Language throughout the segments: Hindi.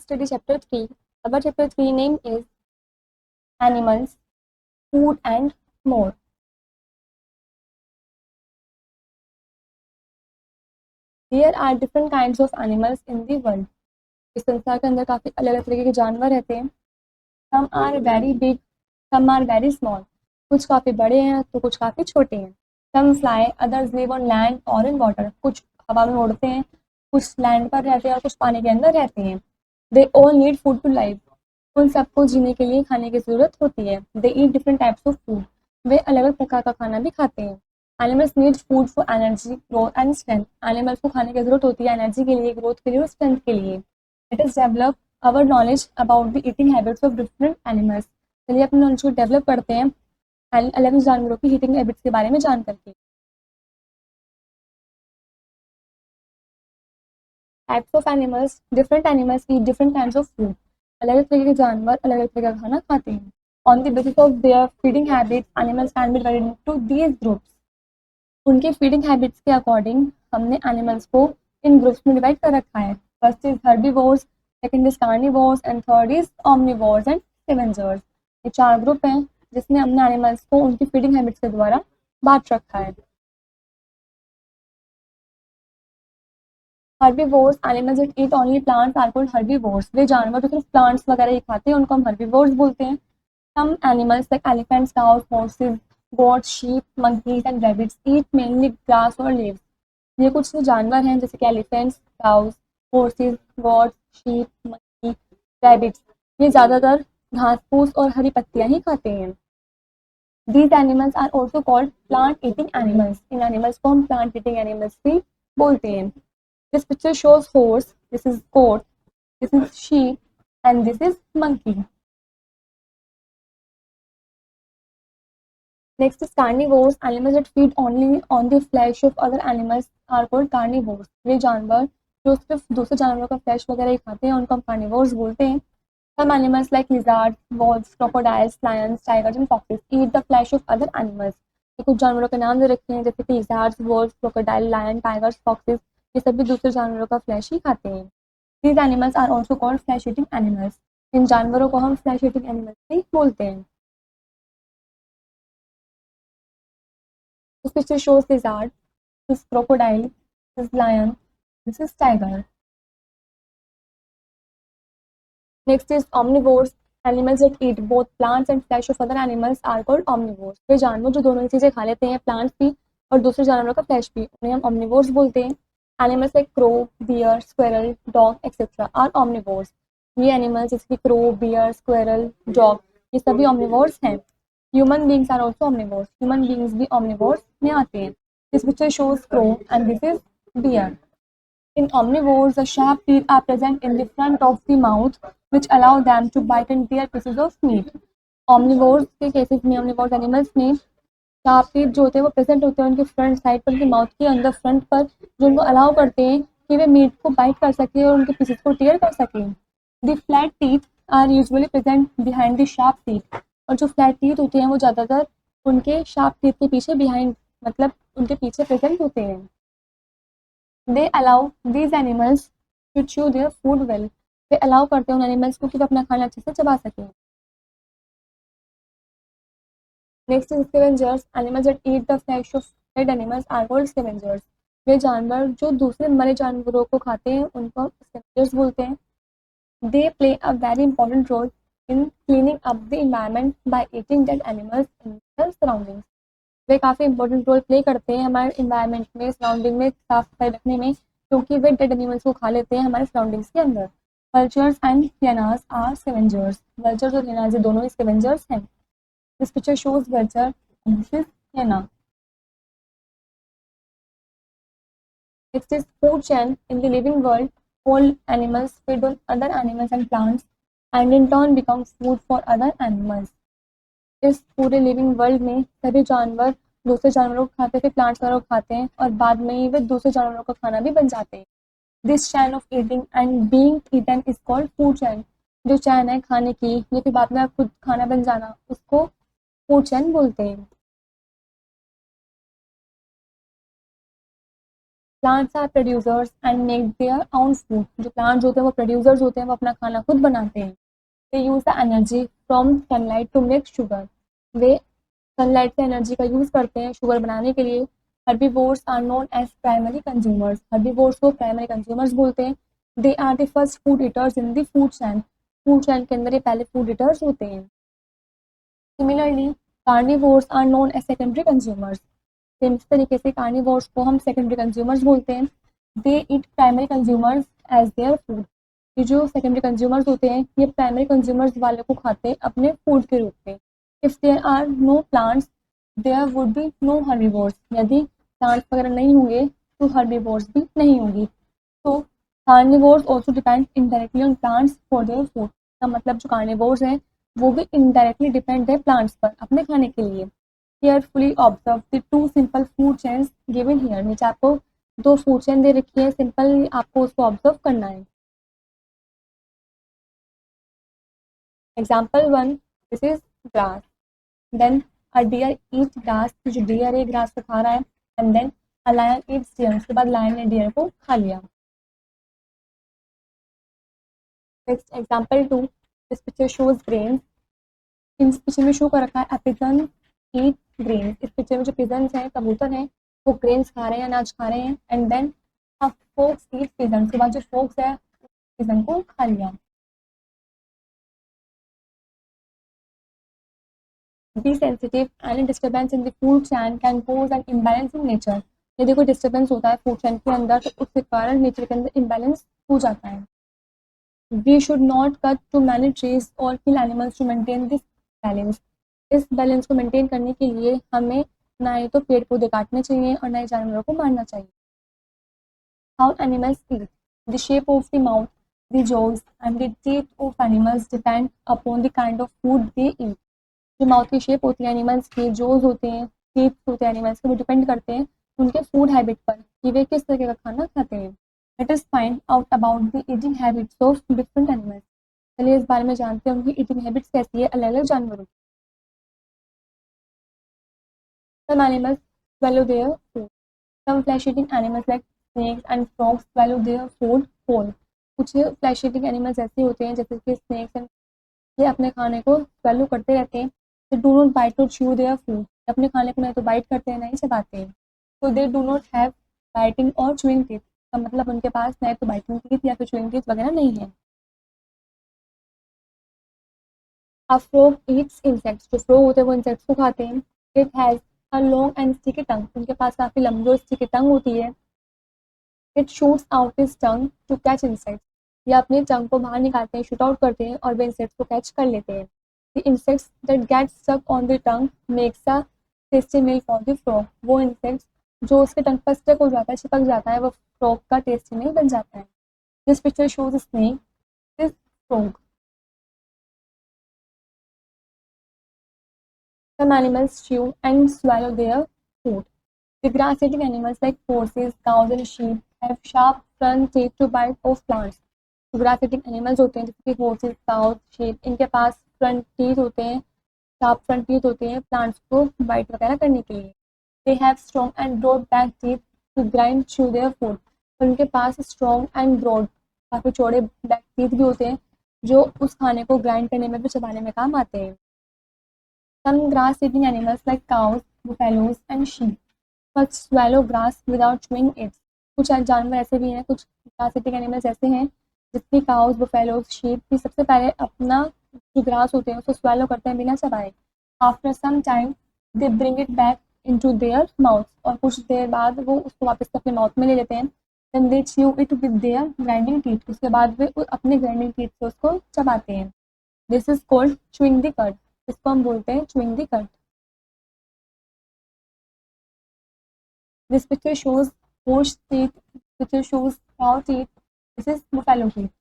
study chapter 3. Our chapter 3 name is Animals, Food and More. There are different kinds of animals in the world. इस संसार के अंदर काफ़ी अलग अलग तरीके के जानवर रहते हैं. Some are very big, some are very small. कुछ काफ़ी बड़े हैं तो कुछ काफ़ी छोटे हैं. Some fly, others live on land or in water. कुछ हवा में उड़ते हैं, कुछ लैंड पर रहते हैं और कुछ पानी के अंदर रहते हैं. They all need food to live. उन सबको जीने के लिए खाने की ज़रूरत होती है. They eat different types of food. वे अलग अलग प्रकार का खाना भी खाते हैं. Animals need food for energy, growth and strength. Animals को खाने की ज़रूरत होती है एनर्जी के लिए, ग्रोथ के लिए और स्ट्रेंथ के लिए. It is develop our knowledge about the eating habits of different animals. चलिए अपने नॉलेज को डेवलप करते हैं अलग अलग जानवरों की ईटिंग हैबिट्स के बारे में जान करके. Types of animals, different animals eat different kinds of food. अलग अलग तरीके के जानवर अलग अलग तरह का खाना खाते हैं. On the basis of their feeding habits, animals can be divided into these groups. उनके फीडिंग हैबिट्स के अकॉर्डिंग हमने एनिमल्स को इन ग्रुप्स में डिवाइड कर रखा है. First is herbivores, second is carnivores and third is omnivores and scavengers. ये 4 ग्रुप हैं जिसमें हमने एनिमल्स को उनकी फीडिंग हैबिट्स के द्वारा बांट रखा है. Herbivores, animals that eat only plants are called herbivores. वे जानवर जो सिर्फ प्लांट्स वगैरह ही खाते हैं उनको हम हर्बीवोर्स बोलते हैं. Some animals like elephants, cows, horses, goats, sheep, monkeys and rabbits eat mainly grass or leaves. ये कुछ जानवर हैं जैसे कि elephants, cows, horses, goats, sheep, monkey, rabbits. ये ज़्यादातर घास फूस और हरी पत्तियाँ ही खाते हैं. These animals are also called plant eating animals. In animals को हम plant eating animals भी बोलते हैं. This picture shows horse, this is goat, this is sheep and this is monkey. Next is carnivores. Animals that feed only on the flesh of other animals are called carnivores. वे जानवर जो सिर्फ दूसरे जानवरों का फ्लैश वगैरह ही खाते हैं उनको हम कार्निवोर्स बोलते हैं. Some animals like lizards, wolves, crocodiles, lions, tigers and foxes eat the flesh of other animals. ये कुछ जानवरों के नाम दे रखे हैं जैसे कि lizards, wolves, crocodile, lion, tigers, foxes. ये सभी दूसरे जानवरों का फ्लैश ही खाते हैं. These animals are also called flesh eating animals. इन जानवरों को हम flesh eating animals भी बोलते हैं. This picture shows lizard, this is crocodile, this is lion, this is tiger. Next is omnivores. Animals that eat both plants and flesh of other animals are called omnivores. वे जानवर जो दोनों ही चीज़ें खा लेते हैं, प्लांट्स भी और दूसरे जानवरों का फ्लैश भी, उन्हें हम omnivores बोलते हैं. Animals like crow, deer, squirrel, dog, etc. are omnivores. ये एनिमल्स जैसे कि crow, bear, squirrel, dog, ये सभी omnivores हैं. Human beings are also omnivores. Human beings भी omnivores में आते हैं. This picture shows crow and this is bear. In omnivores, the sharp teeth are present in the front of the mouth, which allow them to bite and tear pieces of meat. Omnivores के केसेस में, omnivores एनिमल्स में शार्प टीथ जो होते हैं वो प्रेजेंट होते हैं उनके फ्रंट साइड पर, उनके माउथ के अंदर फ्रंट पर, जो उनको अलाउ करते हैं कि वे मीट को बाइट कर सकें और उनके पीसेस को टीयर कर सकें. The flat teeth are usually present behind the sharp teeth. और जो फ्लैट टीथ होते हैं वो ज़्यादातर उनके शार्प टीथ के पीछे बिहाइंड, मतलब उनके पीछे प्रेजेंट होते हैं. They allow these animals to chew their food well. वे अलाउ करते हैं उन एनिमल्स को कि वे अपना खाना अच्छे से चबा सकें. Next is scavengers. Animals that eat the flesh of dead animals are called scavengers. वे जानवर जो दूसरे मरे जानवरों को खाते हैं उनको स्कैवेंजर्स बोलते हैं. They play a very important role in cleaning up the environment by eating dead animals in their surroundings. वे काफ़ी इंपॉर्टेंट रोल प्ले करते हैं हमारे इन्वायरमेंट में, सराउंडिंग में साफ सफाई रखने में, क्योंकि वे डेड एनिमल्स को खा लेते हैं हमारे सराउंडिंग्स के अंदर. Vultures and hyenas are scavengers. Vultures और हियनास दोनों ही स्कैवेंजर्स हैं. This picture shows vulture and this is hyena. Next is food chain. In the living world all animals feed on other animals and plants and in turn become food for other animals. इस पूरे लिविंग वर्ल्ड में सभी जानवर दूसरे जानवरों को खाते, फिर प्लांट्स वगैरह को खाते हैं और बाद में ही वे दूसरे जानवरों का खाना भी बन जाते हैं. This chain of eating and being eaten is called food chain. जो चैन है खाने की या फिर बाद में खुद खाना बन जाना, उसको फूड चैन बोलते हैं. Plants are producers and make their own food. जो प्लांट्स होते हैं वो प्रोड्यूसर्स होते हैं, वो अपना खाना खुद बनाते हैं। They use the energy from sunlight to make sugar. वे सनलाइट से एनर्जी का यूज़ करते हैं शुगर बनाने के लिए। Herbivores are known as primary consumers. Herbivores को प्राइमरी कंज्यूमर्स बोलते हैं। They are the first food eaters in the food chain. Food chain के अंदर ये पहले फूड ईटर्स होते हैं। Similarly carnivores are known as secondary consumers. इस तरीके से कार्निवोर्स को हम सेकेंडरी कंज्यूमर्स बोलते हैं। They eat primary consumers as their food. ये जो सेकेंडरी कंज्यूमर्स होते हैं ये प्राइमरी कंज्यूमर्स वाले को खाते हैं अपने फूड के रूप में। If there are no plants there would be no herbivores. यदि प्लांट्स वगैरह नहीं होंगे तो हर्बीवोर्स भी नहीं होंगी। तो carnivores also depend indirectly on plants for their food. का मतलब जो कार्निवोर्स हैं वो भी इनडायरेक्टली डिपेंड है प्लांट्स पर अपने खाने के लिए। Carefully observe the two simple food chains given here. नीचे आपको दो फूड चेन दे रखी है, सिंपल आपको उसको ऑब्जर्व करना है। Example 1, this is grass. Then a deer eat grass. जो डियर है ग्रास को खा रहा है। And then a lion eats deer. उसके बाद लायन ने डियर को खा लिया। Next example 2, this picture shows grains. इस पिक्चर में शो कर रखा है अ पिजन ईट ग्रेन्स। इस पिक्चर में जो पिजन्स हैं कबूतर हैं वो ग्रेन्स खा रहे हैं, अनाज खा रहे हैं। And then a fox eat pigeon. उसके बाद जो फोक्स है पिजन को खा लिया। Be sensitive, any disturbance in the food chain can cause an imbalance in nature. यदि कोई डिस्टर्बेंस होता है फूड चैन के अंदर तो उसके कारण नेचर के अंदर इम्बैलेंस हो जाता है। We should not cut too many trees और kill animals to maintain this balance. इस बैलेंस को मेंटेन करने के लिए हमें ना ही तो पेड़ पौधे काटने चाहिए और ना ही जानवरों को मारना चाहिए। How animals eat, the shape of the mouth, the jaws and the teeth of animals depend upon the kind of food they eat. जो माउथ की शेप होती है एनिमल्स की, जोज होते हैं, टीथ होते हैं एनिमल्स के, वो डिपेंड करते हैं उनके फूड हैबिट पर कि वे किस तरह का खाना खाते हैं। Let us find out about the eating habits of different animals. चलिए इस बारे में जानते हैं उनकी ईटिंग हैबिट्स कैसी है अलग अलग जानवरों की। Some animals swallow their food. Some flesh-eating animals like snakes and frogs swallow their food whole. कुछ फ्लैश ईटिंग एनिमल्स ऐसे होते हैं जैसे कि स्नेक्स एंड ये अपने खाने को swallow करते रहते हैं। They do not bite or chew their food. अपने खाने को नहीं तो बाइट करते हैं नहीं चबाते हैं। So they do not have biting or chewing teeth. का मतलब उनके पास नहीं तो बाइटिंग टीथ या फिर chewing teeth वगैरह नहीं है। A frog eats insects. जो frog होते हैं वो insects को खाते हैं। It has a long and sticky tongue. उनके पास काफ़ी लंबी और sticky tongue होती है। It shoots out its tongue to catch insects. ये अपनी टंग को बाहर निकालते हैं, शूट आउट करते हैं और वे इंसेक्ट्स को कैच कर लेते हैं। The insects that get stuck on the tongue makes a tasty meal for the frog. वो इंसेक्ट्स जो उसके टंग पर स्टक हो जाता है, चिपक जाता है, वो फ्रॉग का टेस्टी मील बन जाता है। This picture shows a snake, this frog. Some animals chew and swallow their food. The grass-eating animals like horses, cows and sheep have sharp front teeth to bite off plants. तो ग्रास-ईटिंग एनिमल्स होते हैं जैसे कि horses, cows, sheep, इनके पास फ्रंट टीथ होते हैं, शार्प फ्रंट टीथ होते हैं प्लांट्स को बाइट वगैरह करने के लिए। They have strong and broad back teeth to grind through their food. और उनके पास स्ट्रॉन्ग एंड ब्रॉड काफ़ी चौड़े बैक टीथ भी होते हैं जो उस खाने को ग्राइंड करने में भी चबाने में काम आते हैं। Some grass-eating animals like cows, buffaloes and sheep must swallow grass without chewing it. कुछ जानवर ऐसे भी हैं, कुछ grass-eating animals ऐसे हैं जिसकी cows, buffaloes, sheep भी सबसे पहले अपना जो ग्रास होते हैं उसको swallow करते हैं बिना चबाए। After some time they bring it back into their mouth. और कुछ देर बाद वो उसको वापस अपने माउथ में ले लेते हैं। Then they chew it with their grinding teeth. उसके बाद वे अपने grinding teeth से उसको चबाते हैं। This is called chewing the cud. इसको हम बोलते हैं chewing the cud. This picture shows horse teeth. Picture shows cow teeth. This is buffalo teeth.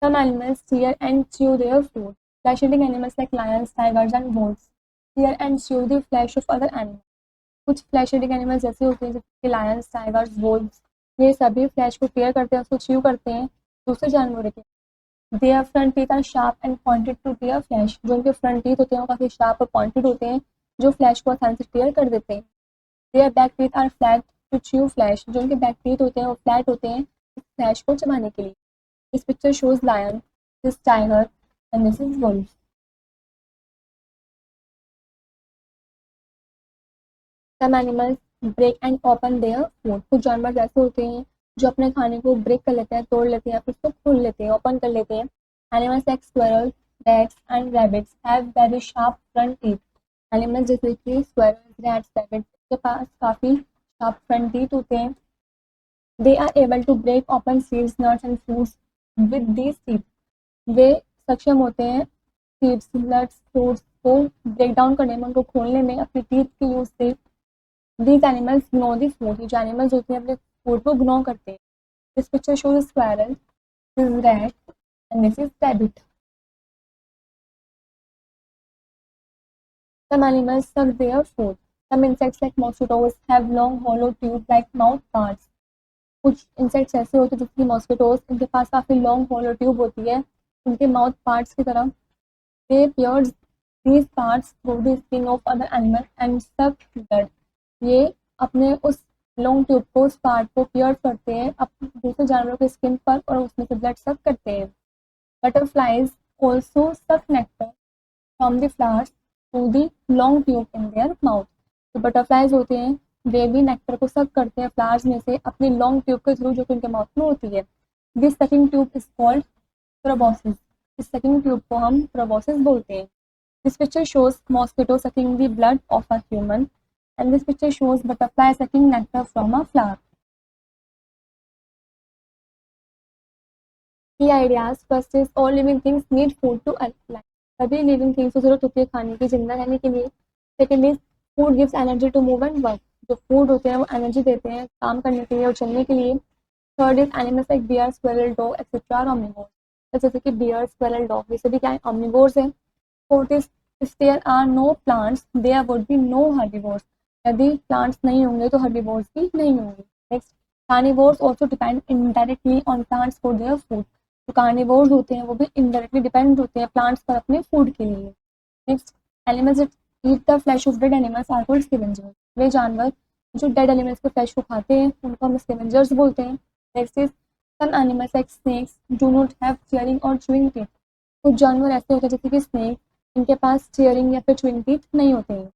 Some animals tear and chew their food. Flesh-eating animals like lions, tigers and wolves tear and chew the flesh of other animals. कुछ flesh-eating animals ऐसे होते हैं जैसे कि lions, tigers, wolves. ये सभी फ्लैश को टेयर करते हैं, उसको च्यू करते हैं दूसरे जानवरों के। Their front teeth are sharp and pointed to tear flesh. जो उनके फ्रंट टीथ होते हैं वो काफ़ी शार्प और पॉइंटेड होते हैं जो फ्लैश को आसानी से टेयर कर देते हैं। Their back teeth are flat to chew flesh, जो उनके बैक टीथ होते हैं वो फ्लैट होते हैं फ्लैश को चबाने के लिए. This picture shows lion, this tiger and this is wolf. Some animals break and open their food. कुछ जानवर ऐसे होते हैं जो अपने खाने को ब्रेक कर लेते हैं, तोड़ लेते हैं, फिर उसको खोल लेते हैं, ओपन कर लेते हैं. Animals like squirrel, rats and rabbits have very sharp front teeth. Animals जैसे कि स्क्विरल्स, रैट्स, रैबिट्स के पास काफ़ी शार्प फ्रंट टीथ होते हैं. They are able to break open seeds, nuts and fruits with these teeth. वे सक्षम होते हैं सीड्स, नट्स, फ्रूट्स को ब्रेक डाउन करने में, उनको खोलने में अपने टीथ के यूज से. These animals gnaw the food. ये जो animals होते हैं अपने food को gnaw करते हैं. This picture shows a squirrel, this is rat, and this is rabbit. Some animals suck their food. Some insects like mosquitoes have long hollow tubes like mouth parts. कुछ insects ऐसे होते हैं जैसे कि mosquitoes, इनके पास काफ़ी long hollow tube होती है उनके mouth parts की तरह. They pierce these parts through the skin of other animals and suck blood. ये अपने उस लॉन्ग ट्यूब को, उस पार्ट को पियर्स करते हैं अपने दूसरे जानवरों के स्किन पर और उसमें से ब्लड सक करते हैं. बटरफ्लाइज ऑल्सो सक nectar from the flowers through the long tube in their mouth. जो बटरफ्लाइज होते हैं वे भी नेक्टर को सक करते हैं फ्लावर्स में से अपने लॉन्ग ट्यूब के थ्रू जो कि उनके माउथ में होती है. This sucking tube is called proboscis. इस सकिंग ट्यूब को हम प्रोबोसिस बोलते हैं. This picture shows mosquito sucking the blood of a human. And this picture shows butterfly sucking nectar from a flower. Key ideas. First is all living things need food to live. सभी living things को जरूरत होती है खाने की, जिंदा रहने के लिए. Second is food gives energy to move and work. जो food होते हैं वो energy देते हैं काम करने के लिए और चलने के लिए. Third is animals like bear, squirrel, dog, etc. are omnivores. जैसे कि bear, squirrel, dog ये सभी क्या है omnivores हैं. Fourth is if there are no plants, there would be no herbivores. यदि प्लांट्स नहीं होंगे तो हर्बीवोर्स भी नहीं होंगे. Next, carnivores also depend indirectly on plants for their food. जो कार्निवोर्स होते हैं वो भी इनडायरेक्टली डिपेंड होते हैं प्लांट्स पर अपने फूड के लिए. Next, animals that eat the flesh of dead animals are called scavengers. वे जानवर जो डेड एनिमल्स के फ्लैश को खाते हैं उनको हम स्कैवेंजर्स बोलते हैं. Next is some animals like snakes do not have tearing और च्यूइंग टीथ. कुछ जानवर ऐसे होते हैं जैसे कि स्नेक, इनके पास चियरिंग या फिर च्यूइंग टीथ नहीं होते हैं.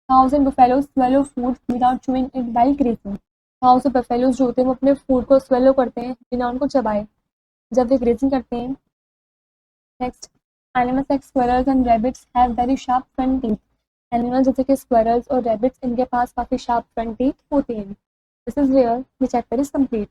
Cows and buffaloes swallow food without chewing it while grazing. Cows और buffaloes जो होते हैं वो अपने फूड को swallow करते हैं बिना उनको चबाए जब वे grazing करते हैं. Next, animals like squirrels and rabbits have very sharp front teeth. Animals जैसे कि squirrels और rabbits इनके पास काफ़ी sharp front teeth होते हैं. This is where the chapter is complete.